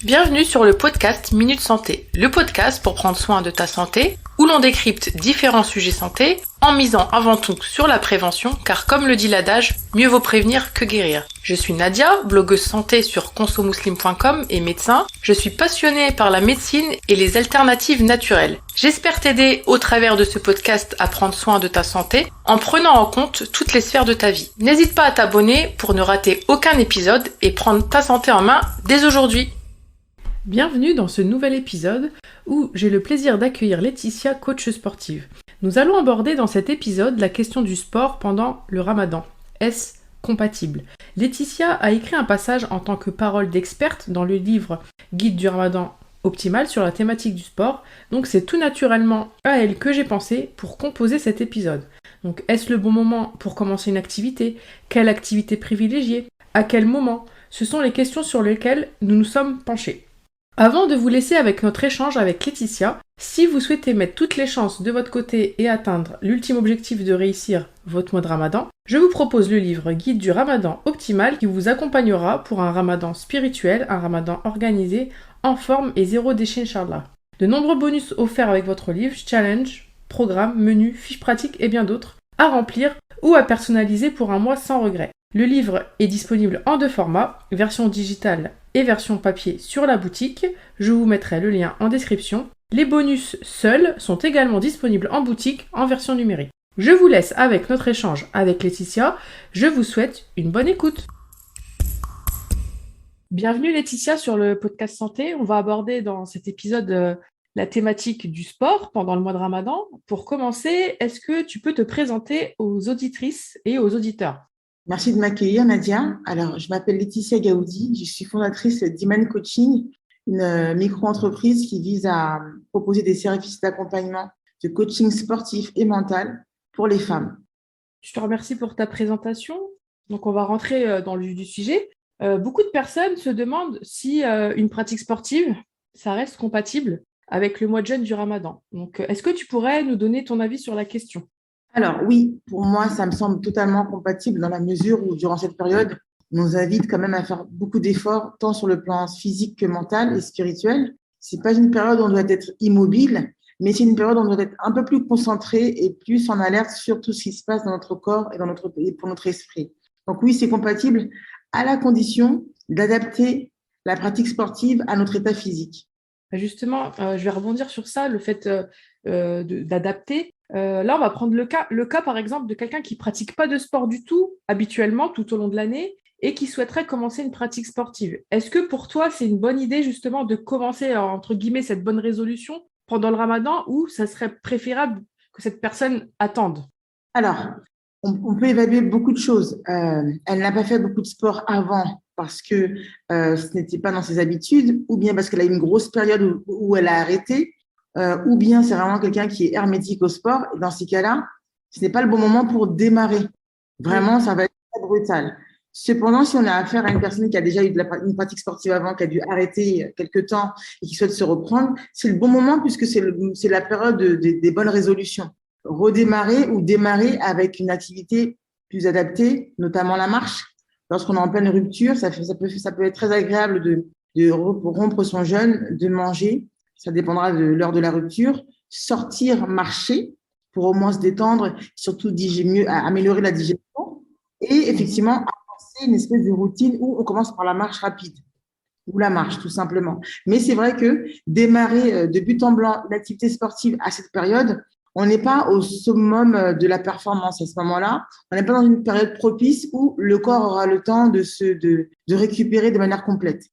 Bienvenue sur le podcast Minute Santé, le podcast pour prendre soin de ta santé, où l'on décrypte différents sujets santé en misant avant tout sur la prévention, car comme le dit l'adage, mieux vaut prévenir que guérir. Je suis Nadia, blogueuse santé sur consomuslim.com et médecin. Je suis passionnée par la médecine et les alternatives naturelles. J'espère t'aider au travers de ce podcast à prendre soin de ta santé en prenant en compte toutes les sphères de ta vie. N'hésite pas à t'abonner pour ne rater aucun épisode et prendre ta santé en main dès aujourd'hui. Bienvenue dans ce nouvel épisode où j'ai le plaisir d'accueillir Laetitia, coach sportive. Nous allons aborder dans cet épisode la question du sport pendant le Ramadan. Est-ce compatible ? Laetitia a écrit un passage en tant que parole d'experte dans le livre Guide du Ramadan optimal sur la thématique du sport. Donc c'est tout naturellement à elle que j'ai pensé pour composer cet épisode. Donc est-ce le bon moment pour commencer une activité ? Quelle activité privilégier ? À quel moment ? Ce sont les questions sur lesquelles nous nous sommes penchés. Avant de vous laisser avec notre échange avec Laetitia, si vous souhaitez mettre toutes les chances de votre côté et atteindre l'ultime objectif de réussir votre mois de Ramadan, je vous propose le livre Guide du Ramadan optimal qui vous accompagnera pour un Ramadan spirituel, un Ramadan organisé, en forme et zéro déchet Inch'Allah. De nombreux bonus offerts avec votre livre, challenge, programme, menu, fiches pratiques et bien d'autres à remplir ou à personnaliser pour un mois sans regret. Le livre est disponible en deux formats, version digitale et version papier sur la boutique. Je vous mettrai le lien en description. Les bonus seuls sont également disponibles en boutique en version numérique. Je vous laisse avec notre échange avec Laetitia. Je vous souhaite une bonne écoute. Bienvenue Laetitia sur le podcast santé. On va aborder dans cet épisode la thématique du sport pendant le mois de Ramadan. Pour commencer, est-ce que tu peux te présenter aux auditrices et aux auditeurs ? Merci de m'accueillir, Nadia. Alors, je m'appelle Laetitia Gaoudi. Je suis fondatrice d'Iman Coaching, une micro-entreprise qui vise à proposer des services d'accompagnement de coaching sportif et mental pour les femmes. Je te remercie pour ta présentation. Donc, on va rentrer dans le vif du sujet. Beaucoup de personnes se demandent si une pratique sportive, ça reste compatible avec le mois de jeûne du Ramadan. Donc, est-ce que tu pourrais nous donner ton avis sur la question ? Alors oui, pour moi, ça me semble totalement compatible dans la mesure où, durant cette période, on nous invite quand même à faire beaucoup d'efforts, tant sur le plan physique que mental et spirituel. C'est pas une période où on doit être immobile, mais c'est une période où on doit être un peu plus concentré et plus en alerte sur tout ce qui se passe dans notre corps et pour notre esprit. Donc oui, c'est compatible à la condition d'adapter la pratique sportive à notre état physique. Justement, je vais rebondir sur ça, le fait d'adapter. Là, on va prendre le cas, par exemple, de quelqu'un qui ne pratique pas de sport du tout, habituellement, tout au long de l'année, et qui souhaiterait commencer une pratique sportive. Est-ce que pour toi, c'est une bonne idée, justement, de commencer, entre guillemets, cette bonne résolution pendant le Ramadan, ou ça serait préférable que cette personne attende ? Alors, on peut évaluer beaucoup de choses. Elle n'a pas fait beaucoup de sport avant parce que ce n'était pas dans ses habitudes, ou bien parce qu'elle a eu une grosse période où elle a arrêté, ou bien c'est vraiment quelqu'un qui est hermétique au sport. Et dans ces cas-là, ce n'est pas le bon moment pour démarrer. Vraiment, ça va être très brutal. Cependant, si on a affaire à une personne qui a déjà eu une pratique sportive avant, qui a dû arrêter quelque temps et qui souhaite se reprendre, c'est le bon moment puisque c'est la période des bonnes résolutions. Redémarrer ou démarrer avec une activité plus adaptée, notamment la marche. Lorsqu'on est en pleine rupture, ça peut être très agréable de rompre son jeûne, de manger. Ça dépendra de l'heure de la rupture. Sortir, marcher pour au moins se détendre, surtout améliorer la digestion. Et effectivement, avancer une espèce de routine où on commence par la marche rapide ou la marche, tout simplement. Mais c'est vrai que démarrer de but en blanc une activité sportive à cette période, on n'est pas au summum de la performance à ce moment-là. On n'est pas dans une période propice où le corps aura le temps de récupérer de manière complète.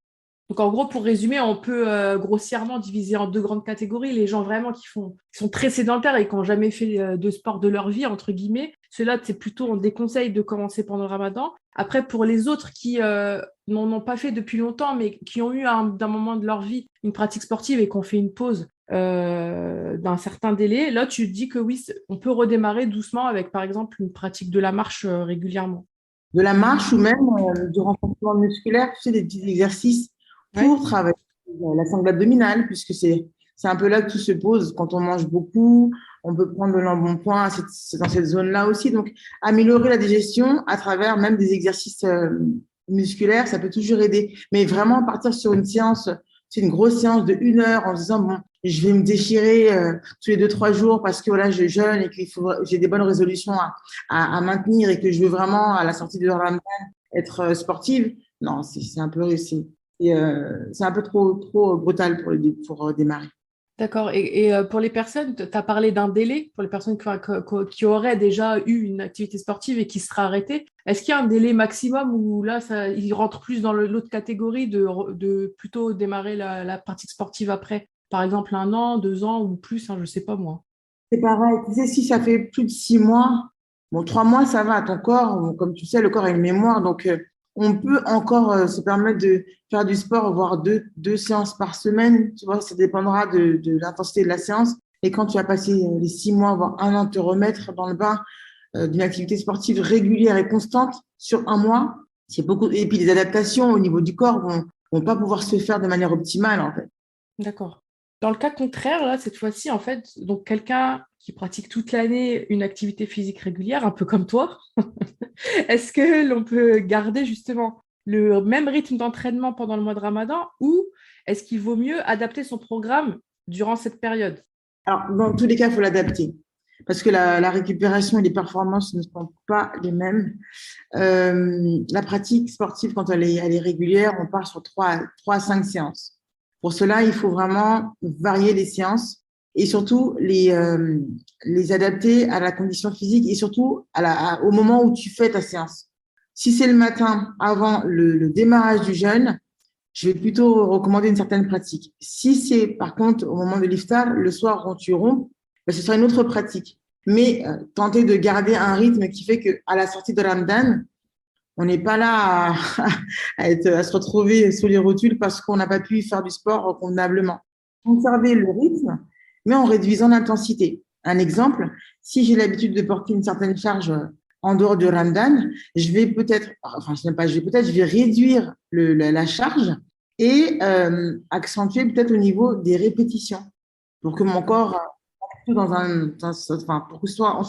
Donc, en gros, pour résumer, on peut grossièrement diviser en deux grandes catégories. Les gens vraiment qui sont très sédentaires et qui n'ont jamais fait de sport de leur vie, entre guillemets. Ceux-là, c'est plutôt, on déconseille de commencer pendant le Ramadan. Après, pour les autres qui n'en ont pas fait depuis longtemps, mais qui ont eu d'un moment de leur vie une pratique sportive et qui ont fait une pause d'un certain délai, là, tu dis que oui, on peut redémarrer doucement avec, par exemple, une pratique de la marche régulièrement. De la marche ou même du renforcement musculaire, tu sais, des petits exercices pour travailler la sangle abdominale, puisque c'est un peu là que tout se pose. Quand on mange beaucoup, on peut prendre de l'embonpoint dans cette zone-là aussi. Donc, améliorer la digestion à travers même des exercices musculaires, ça peut toujours aider. Mais vraiment partir sur une séance c'est une grosse séance de 1 heure en se disant, bon, je vais me déchirer tous les 2, 3 jours parce que voilà, je jeûne et j'ai des bonnes résolutions à maintenir et que je veux vraiment, à la sortie de Ramadan, être sportive. Non, c'est un peu réussi. Et, c'est un peu trop brutal pour démarrer. D'accord. Et pour les personnes, tu as parlé d'un délai pour les personnes qui auraient déjà eu une activité sportive et qui seraient arrêtées. Est-ce qu'il y a un délai maximum où là, ils rentrent plus dans l'autre catégorie de plutôt démarrer la pratique sportive après? Par exemple, 1 an, 2 ans ou plus, hein, je ne sais pas moi. C'est pareil, tu sais, si ça fait plus de 6 mois, bon, 3 mois, ça va, ton corps, bon, comme tu sais, le corps a une mémoire, donc on peut encore se permettre de faire du sport, voire deux séances par semaine, tu vois, ça dépendra de l'intensité de la séance. Et quand tu as passé les 6 mois, voire 1 an, te remettre dans le bain d'une activité sportive régulière et constante sur un mois, c'est beaucoup. Et puis les adaptations au niveau du corps vont pas pouvoir se faire de manière optimale, en fait. D'accord. Dans le cas contraire, là, cette fois-ci, en fait, donc quelqu'un qui pratique toute l'année une activité physique régulière, un peu comme toi, est-ce que l'on peut garder justement le même rythme d'entraînement pendant le mois de Ramadan ou est-ce qu'il vaut mieux adapter son programme durant cette période? Alors, dans tous les cas, il faut l'adapter parce que la récupération et les performances ne sont pas les mêmes. La pratique sportive, quand elle est régulière, on part sur 3 à 5 séances. Pour cela, il faut vraiment varier les séances et surtout les adapter à la condition physique et surtout au moment où tu fais ta séance. Si c'est le matin avant le démarrage du jeûne, je vais plutôt recommander une certaine pratique. Si c'est par contre au moment de l'iftar, le soir quand tu rompes, ben, ce sera une autre pratique. Mais tenter de garder un rythme qui fait qu'à la sortie de Ramadan, on n'est pas là à se retrouver sous les rotules parce qu'on n'a pas pu faire du sport convenablement. Conserver le rythme, mais en réduisant l'intensité. Un exemple, si j'ai l'habitude de porter une certaine charge en dehors de Ramadan, je vais peut-être, enfin, je vais réduire la charge et accentuer peut-être au niveau des répétitions pour que mon corps pour on soit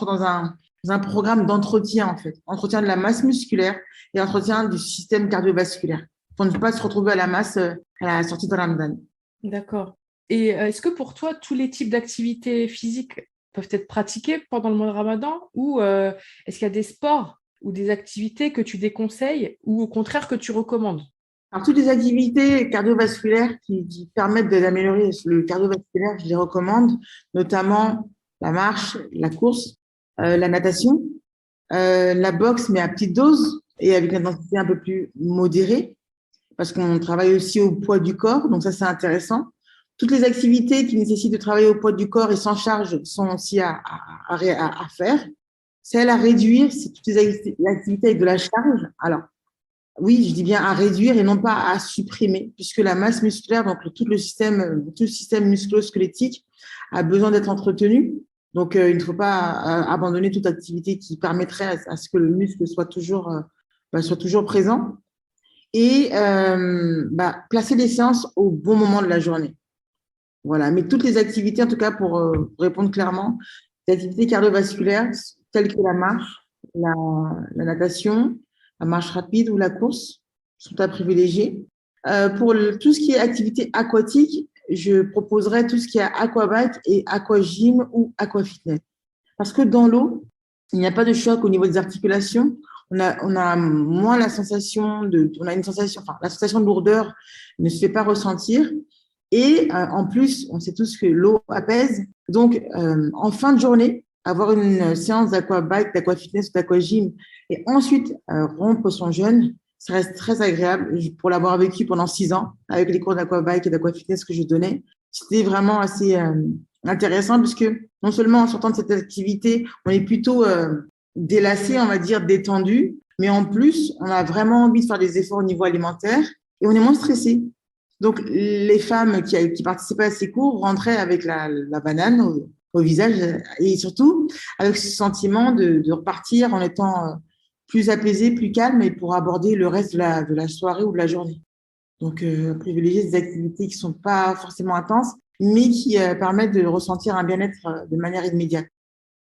dans un programme d'entretien, en fait. Entretien de la masse musculaire et entretien du système cardiovasculaire pour ne pas se retrouver à la masse à la sortie de Ramadan. D'accord. Et est-ce que pour toi, tous les types d'activités physiques peuvent être pratiqués pendant le mois de Ramadan ou est-ce qu'il y a des sports ou des activités que tu déconseilles ou au contraire que tu recommandes? Alors, toutes les activités cardiovasculaires qui permettent d'améliorer le cardiovasculaire, je les recommande, notamment la marche, la course, la natation, la boxe, mais à petite dose et avec une intensité un peu plus modérée, parce qu'on travaille aussi au poids du corps, donc ça, c'est intéressant. Toutes les activités qui nécessitent de travailler au poids du corps et sans charge sont aussi à faire. Celles à réduire, c'est toutes les activités avec de la charge. Alors, oui, je dis bien à réduire et non pas à supprimer, puisque la masse musculaire, donc tout le système musculo-squelettique a besoin d'être entretenu. Donc, il ne faut pas abandonner toute activité qui permettrait à ce que le muscle soit toujours présent. Et placer les séances au bon moment de la journée. Voilà. Mais toutes les activités, en tout cas, pour répondre clairement, les activités cardiovasculaires, telles que la marche, la natation, la marche rapide ou la course, sont à privilégier. Pour tout ce qui est activité aquatique, je proposerais tout ce qui est aquabike et aquagym ou aquafitness. Parce que dans l'eau, il n'y a pas de choc au niveau des articulations. On a moins la sensation la sensation de lourdeur ne se fait pas ressentir. Et en plus, on sait tous que l'eau apaise. Donc, en fin de journée, avoir une séance d'aquabike, d'aquafitness, d'aquagym et ensuite rompre son jeûne, ça reste très agréable. Pour l'avoir vécu pendant 6 ans avec les cours d'aquabike et d'aquafitness que je donnais, c'était vraiment assez intéressant puisque non seulement en sortant de cette activité, on est plutôt délacé, on va dire détendu, mais en plus, on a vraiment envie de faire des efforts au niveau alimentaire et on est moins stressé. Donc, les femmes qui participaient à ces cours rentraient avec la banane au visage et surtout avec ce sentiment de repartir en étant plus apaisé, plus calme et pour aborder le reste de la soirée ou de la journée. Donc, privilégier des activités qui ne sont pas forcément intenses, mais qui permettent de ressentir un bien-être de manière immédiate.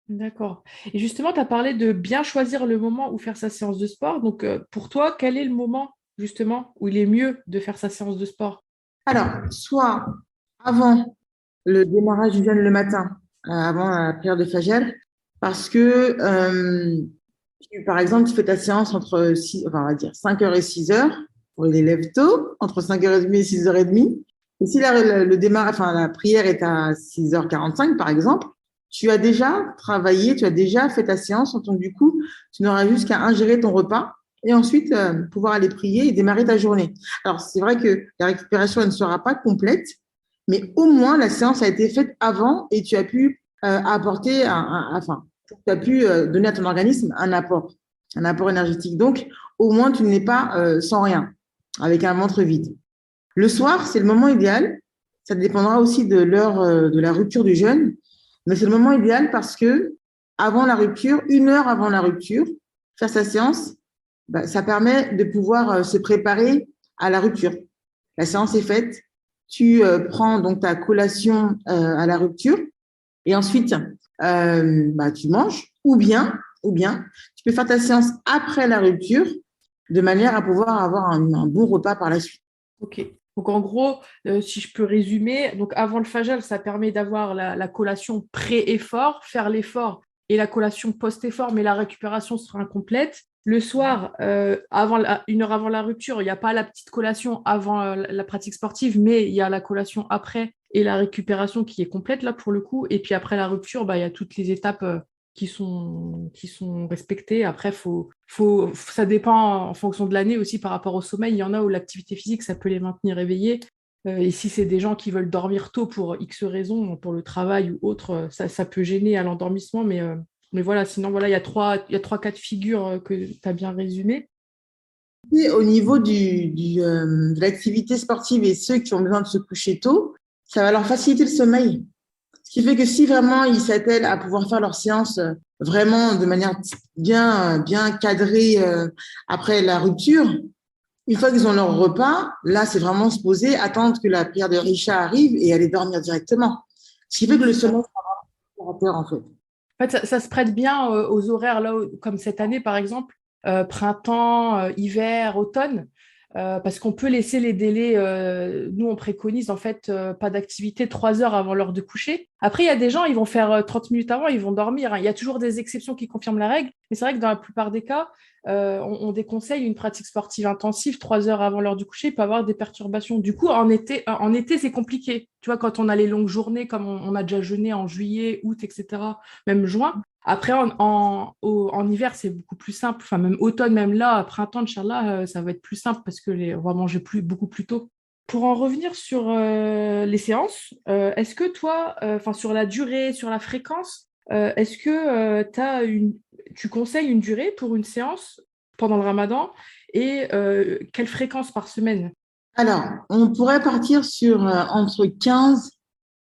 D'accord. Et justement, tu as parlé de bien choisir le moment où faire sa séance de sport. Donc, pour toi, quel est le moment justement où il est mieux de faire sa séance de sport? Alors, soit avant le démarrage du jeûne le matin, avant la prière de Fajr, parce que, par exemple, tu fais ta séance entre enfin, on va dire 5 heures et 6 heures pour les lève tôt, entre 5h30 et 6h30. Et si le démarrage, enfin, la prière est à 6h45, par exemple, tu as déjà travaillé, tu as déjà fait ta séance, donc du coup, tu n'auras juste qu'à ingérer ton repas et ensuite pouvoir aller prier et démarrer ta journée. Alors, c'est vrai que la récupération elle ne sera pas complète, mais au moins la séance a été faite avant et tu as pu apporter, enfin, tu as pu donner à ton organisme un apport énergétique. Donc, au moins, tu n'es pas sans rien, avec un ventre vide. Le soir, c'est le moment idéal. Ça dépendra aussi de l'heure de la rupture du jeûne, mais c'est le moment idéal parce que avant la rupture, 1 heure avant la rupture, faire sa séance, bah, ça permet de pouvoir se préparer à la rupture. La séance est faite, tu prends donc ta collation à la rupture et ensuite bah, tu manges ou bien tu peux faire ta séance après la rupture de manière à pouvoir avoir un bon repas par la suite. Ok. Donc en gros, si je peux résumer, donc avant le fajr, ça permet d'avoir la collation pré-effort, faire l'effort et la collation post-effort, mais la récupération sera incomplète. Le soir, 1 heure avant la rupture, il n'y a pas la petite collation avant la pratique sportive, mais il y a la collation après et la récupération qui est complète là pour le coup. Et puis après la rupture, bah, il y a toutes les étapes qui sont respectées. Après, ça dépend en fonction de l'année aussi par rapport au sommeil. Il y en a où l'activité physique, ça peut les maintenir éveillés. Et si c'est des gens qui veulent dormir tôt pour X raisons, pour le travail ou autre, ça peut gêner à l'endormissement. Mais voilà, sinon, voilà, il y a trois cas de figure que tu as bien résumé. Et au niveau de l'activité sportive et ceux qui ont besoin de se coucher tôt, ça va leur faciliter le sommeil. Ce qui fait que si vraiment ils s'attellent à pouvoir faire leur séance vraiment de manière bien cadrée après la rupture, une fois qu'ils ont leur repas, là, c'est vraiment se poser, attendre que la prière de Richa arrive et aller dormir directement. Ce qui fait que le sommeil sera réparateur, en fait. En fait, ça se prête bien aux horaires, là, comme cette année, par exemple, printemps, hiver, automne, parce qu'on peut laisser les délais. Nous, on préconise, en fait, pas d'activité 3 heures avant l'heure de coucher. Après, il y a des gens, ils vont faire 30 minutes avant, ils vont dormir, hein. Il y a toujours des exceptions qui confirment la règle, mais c'est vrai que dans la plupart des cas, on déconseille une pratique sportive intensive 3 heures avant l'heure du coucher. Il peut y avoir des perturbations. Du coup, en été, c'est compliqué. Tu vois, quand on a les longues journées, comme on a déjà jeûné en juillet, août, etc., même juin. Après, en hiver, c'est beaucoup plus simple. Enfin, même automne, même là, printemps, Inch'Allah, ça va être plus simple parce que on va manger beaucoup plus tôt. Pour en revenir sur les séances, est-ce que toi, enfin sur la durée, sur la fréquence, est-ce que tu conseilles une durée pour une séance pendant le Ramadan et quelle fréquence par semaine? Alors, on pourrait partir sur entre 15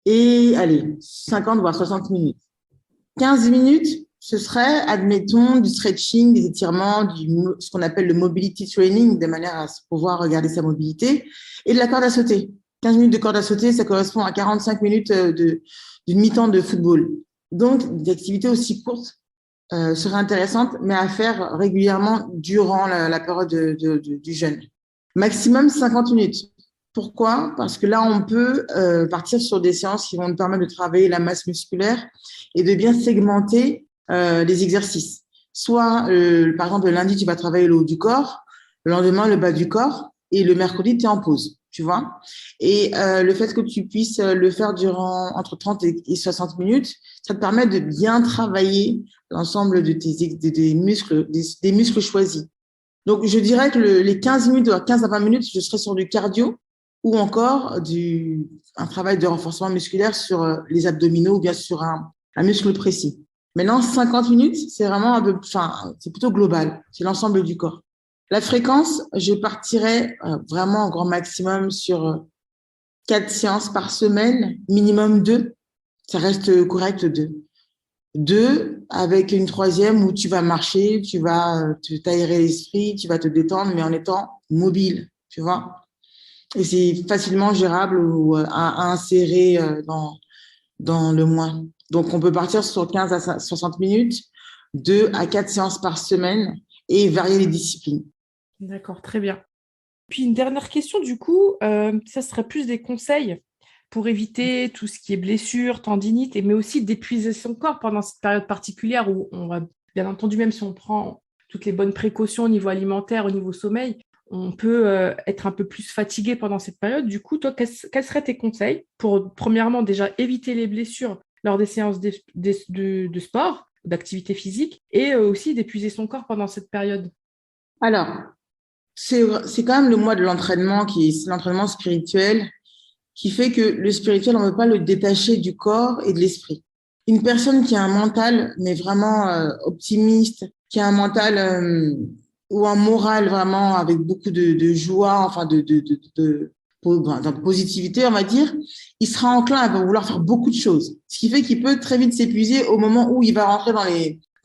et, allez, 50 voire 60 minutes. 15 minutes, ce serait, admettons, du stretching, des étirements, ce qu'on appelle le mobility training, de manière à pouvoir regarder sa mobilité, et de la corde à sauter. 15 minutes de corde à sauter, ça correspond à 45 minutes d'une mi-temps de football. Donc, des activités aussi courtes seraient intéressantes, mais à faire régulièrement durant la période du jeûne. Maximum 50 minutes. Pourquoi? Parce que là, on peut partir sur des séances qui vont nous permettre de travailler la masse musculaire et de bien segmenter les exercices. Soit, par exemple, le lundi, tu vas travailler le haut du corps, le lendemain, le bas du corps, et le mercredi, tu es en pause, tu vois. Et le fait que tu puisses le faire durant entre 30 et 60 minutes, ça te permet de bien travailler l'ensemble des muscles choisis. Donc, je dirais que les 15 minutes, 15 à 20 minutes, je serai sur du cardio ou encore un travail de renforcement musculaire sur les abdominaux ou bien sur un muscle précis. Maintenant, 50 minutes, c'est vraiment enfin, c'est plutôt global. C'est l'ensemble du corps. La fréquence, je partirais vraiment au grand maximum sur 4 séances par semaine, minimum 2. Ça reste correct 2. 2 avec une troisième où tu vas marcher, tu vas t'aérer l'esprit, tu vas te détendre, mais en étant mobile, tu vois. Et c'est facilement gérable ou à insérer dans le mois. Donc, on peut partir sur 15 à 60 minutes, 2 à 4 séances par semaine et varier les disciplines. D'accord, très bien. Puis une dernière question, du coup, ça serait plus des conseils pour éviter tout ce qui est blessure, tendinite, mais aussi d'épuiser son corps pendant cette période particulière où on va, bien entendu, même si on prend toutes les bonnes précautions au niveau alimentaire, au niveau sommeil, on peut être un peu plus fatigué pendant cette période. Du coup, toi, quels seraient tes conseils pour, premièrement, déjà éviter les blessures lors des séances de sport, d'activité physique, et aussi d'épuiser son corps pendant cette période? Alors, c'est quand même le mois de l'entraînement c'est l'entraînement spirituel qui fait que le spirituel, on ne veut pas le détacher du corps et de l'esprit. Une personne qui a un mental, mais vraiment optimiste, qui a un mental ou un moral vraiment avec beaucoup de joie, enfin de positivité, on va dire, il sera enclin à vouloir faire beaucoup de choses. Ce qui fait qu'il peut très vite s'épuiser au moment où il va rentrer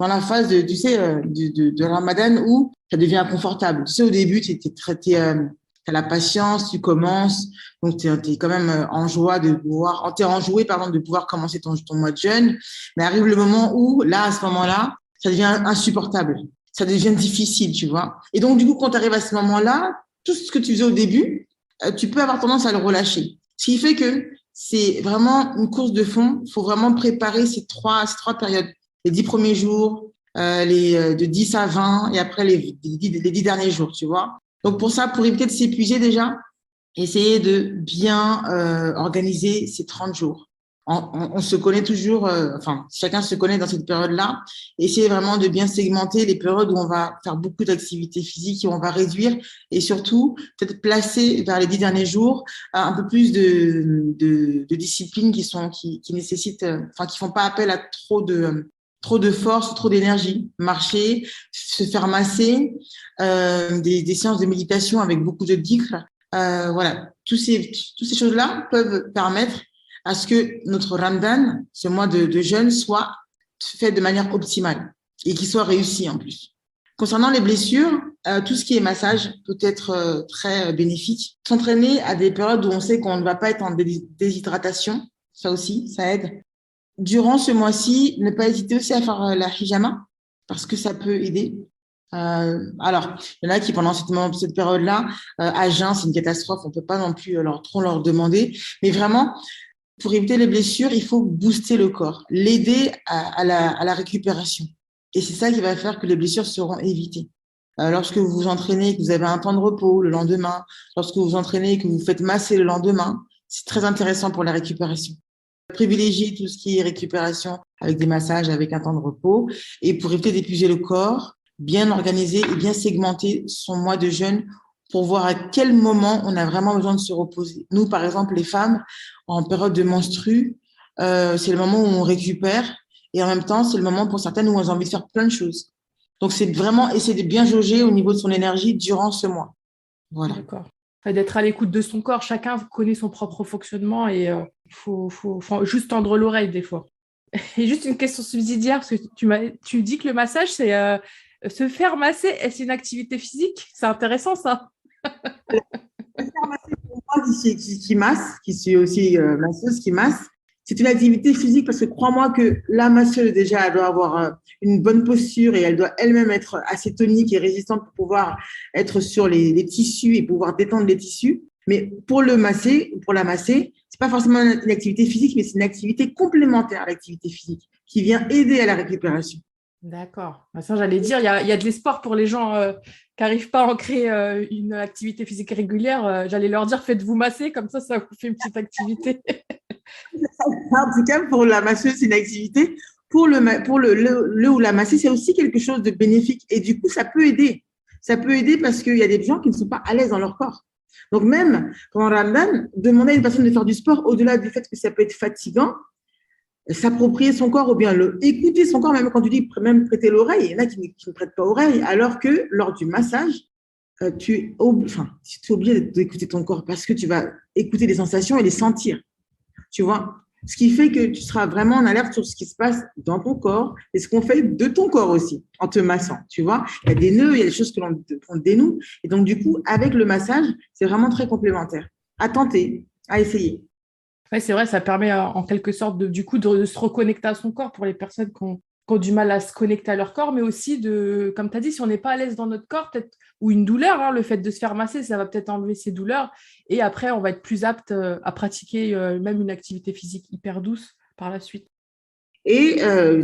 dans la phase de, tu sais, de Ramadan où ça devient inconfortable. Tu sais, au début, t'as la patience, tu commences, donc t'es quand même en joie de pouvoir, t'es enjoué, pardon, de pouvoir commencer ton mois de jeûne. Mais arrive le moment où, là, à ce moment-là, ça devient insupportable. Ça devient difficile, tu vois. Et donc, du coup, quand tu arrives à ce moment-là, tout ce que tu faisais au début, tu peux avoir tendance à le relâcher. Ce qui fait que c'est vraiment une course de fond. Il faut vraiment préparer ces trois périodes. Les 10 premiers jours, de 10 à 20 et après les 10 derniers jours, tu vois. Donc, pour ça, pour éviter de s'épuiser déjà, essayer de bien organiser ces 30 jours. On se connaît toujours, enfin, chacun se connaît dans cette période-là. Essayer vraiment de bien segmenter les périodes où on va faire beaucoup d'activités physiques et où on va réduire et surtout peut-être placer vers les 10 derniers jours un peu plus de disciplines qui nécessitent, enfin, qui font pas appel à trop de force, trop d'énergie. Marcher, se faire masser, des séances de méditation avec beaucoup de dhikr. Voilà, toutes ces choses-là peuvent permettre à ce que notre Ramadan, ce mois de jeûne, soit fait de manière optimale et qu'il soit réussi en plus. Concernant les blessures, tout ce qui est massage peut être très bénéfique. S'entraîner à des périodes où on sait qu'on ne va pas être en déshydratation, ça aussi, ça aide. Durant ce mois-ci, ne pas hésiter aussi à faire la hijama parce que ça peut aider. Alors, il y en a qui, pendant cette période-là, à jeun, c'est une catastrophe, on peut pas non plus trop leur demander. Mais vraiment, pour éviter les blessures, il faut booster le corps, l'aider à la récupération. Et c'est ça qui va faire que les blessures seront évitées. Lorsque vous vous entraînez, que vous avez un temps de repos le lendemain, lorsque vous vous entraînez et que vous vous faites masser le lendemain, c'est très intéressant pour la récupération. Privilégier tout ce qui est récupération avec des massages, avec un temps de repos. Et pour éviter d'épuiser le corps, bien organiser et bien segmenter son mois de jeûne pour voir à quel moment on a vraiment besoin de se reposer. Nous, par exemple, les femmes, en période de menstru, c'est le moment où on récupère et en même temps, c'est le moment pour certaines où on a envie de faire plein de choses. Donc, c'est vraiment essayer de bien jauger au niveau de son énergie durant ce mois. Voilà. D'accord. D'être à l'écoute de son corps, chacun connaît son propre fonctionnement et faut juste tendre l'oreille des fois. Et juste une question subsidiaire, parce que tu dis que le massage, c'est se faire masser, et c'est une activité physique. C'est intéressant ça. Pour moi, qui masse, qui suis aussi masseuse, qui masse, c'est une activité physique parce que crois-moi que la masseuse, déjà, elle doit avoir une bonne posture et elle doit elle-même être assez tonique et résistante pour pouvoir être sur les tissus et pouvoir détendre les tissus. Mais pour le masser, pour la masser, c'est pas forcément une activité physique, mais c'est une activité complémentaire à l'activité physique qui vient aider à la récupération. D'accord. Ça, j'allais dire, il y a de l'espoir pour les gens qui n'arrivent pas à en créer une activité physique régulière. J'allais leur dire, faites-vous masser, comme ça vous fait une petite activité. En tout cas, pour la masseuse, c'est une activité. Pour le ou la masser, c'est aussi quelque chose de bénéfique. Et du coup, ça peut aider. Ça peut aider parce qu'il y a des gens qui ne sont pas à l'aise dans leur corps. Donc, même pendant le Ramadan, demander à une personne de faire du sport, au-delà du fait que ça peut être fatigant, s'approprier son corps ou bien écouter son corps, même quand tu dis même prêter l'oreille, il y en a qui ne prêtent pas l'oreille, alors que lors du massage, tu es obligé d'écouter ton corps parce que tu vas écouter les sensations et les sentir. Tu vois, ce qui fait que tu seras vraiment en alerte sur ce qui se passe dans ton corps et ce qu'on fait de ton corps aussi en te massant. Tu vois, il y a des nœuds, il y a des choses qu'on dénoue. Et donc, du coup, avec le massage, c'est vraiment très complémentaire. À tenter, à essayer. Ouais, c'est vrai, ça permet en quelque sorte du coup de se reconnecter à son corps pour les personnes qui ont qui ont du mal à se connecter à leur corps, mais aussi comme tu as dit, si on n'est pas à l'aise dans notre corps, peut-être, ou une douleur, hein, le fait de se faire masser, ça va peut-être enlever ces douleurs. Et après, on va être plus apte à pratiquer même une activité physique hyper douce par la suite. Et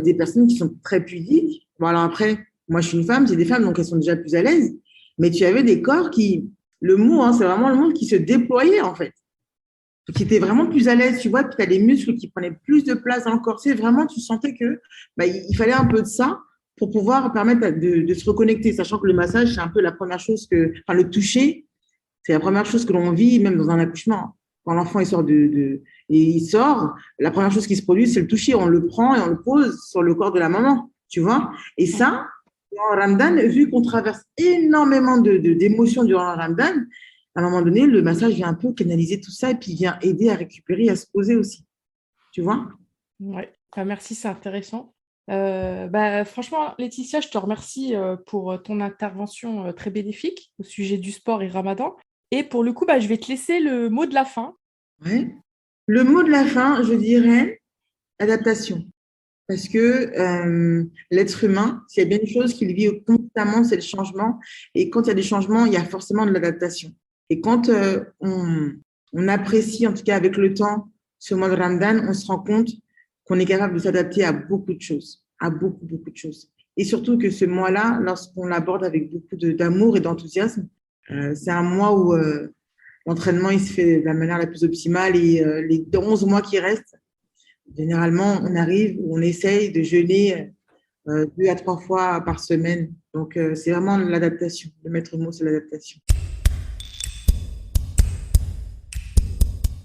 des personnes qui sont très pudiques. Bon, alors après, moi, je suis une femme, c'est des femmes, donc elles sont déjà plus à l'aise. Mais tu avais des corps le mot, hein, c'est vraiment le mot qui se déployait, en fait. Qui était vraiment plus à l'aise, tu vois, puis tu as les muscles qui prenaient plus de place dans le corset. Vraiment, tu sentais que il fallait un peu de ça pour pouvoir permettre de se reconnecter, sachant que le massage, c'est un peu la première chose le toucher, c'est la première chose que l'on vit, même dans un accouchement. Quand l'enfant il sort, la première chose qui se produit, c'est le toucher. On le prend et on le pose sur le corps de la maman, tu vois. Et ça, en Ramadan, vu qu'on traverse énormément d'émotions durant le Ramadan, à un moment donné, le massage vient un peu canaliser tout ça et puis vient aider à récupérer et à se poser aussi. Tu vois? Oui, merci, c'est intéressant. Franchement, Laetitia, je te remercie pour ton intervention très bénéfique au sujet du sport et Ramadan. Et pour le coup, je vais te laisser le mot de la fin. Ouais. Le mot de la fin, je dirais adaptation. Parce que l'être humain, s'il y a bien une chose qu'il vit constamment, c'est le changement. Et quand il y a des changements, il y a forcément de l'adaptation. Et quand on apprécie, en tout cas avec le temps, ce mois de Ramadan, on se rend compte qu'on est capable de s'adapter à beaucoup de choses, à beaucoup, beaucoup de choses. Et surtout que ce mois-là, lorsqu'on l'aborde avec beaucoup d'amour et d'enthousiasme, c'est un mois où l'entraînement il se fait de la manière la plus optimale et les 11 mois qui restent, généralement, on arrive, on essaye de jeûner 2 à 3 fois par semaine. Donc, c'est vraiment l'adaptation. Le maître mot, c'est l'adaptation.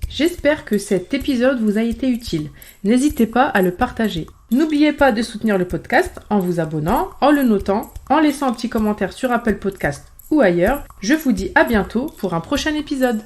J'espère que cet épisode vous a été utile. N'hésitez pas à le partager. N'oubliez pas de soutenir le podcast en vous abonnant, en le notant, en laissant un petit commentaire sur Apple Podcast ou ailleurs. Je vous dis à bientôt pour un prochain épisode.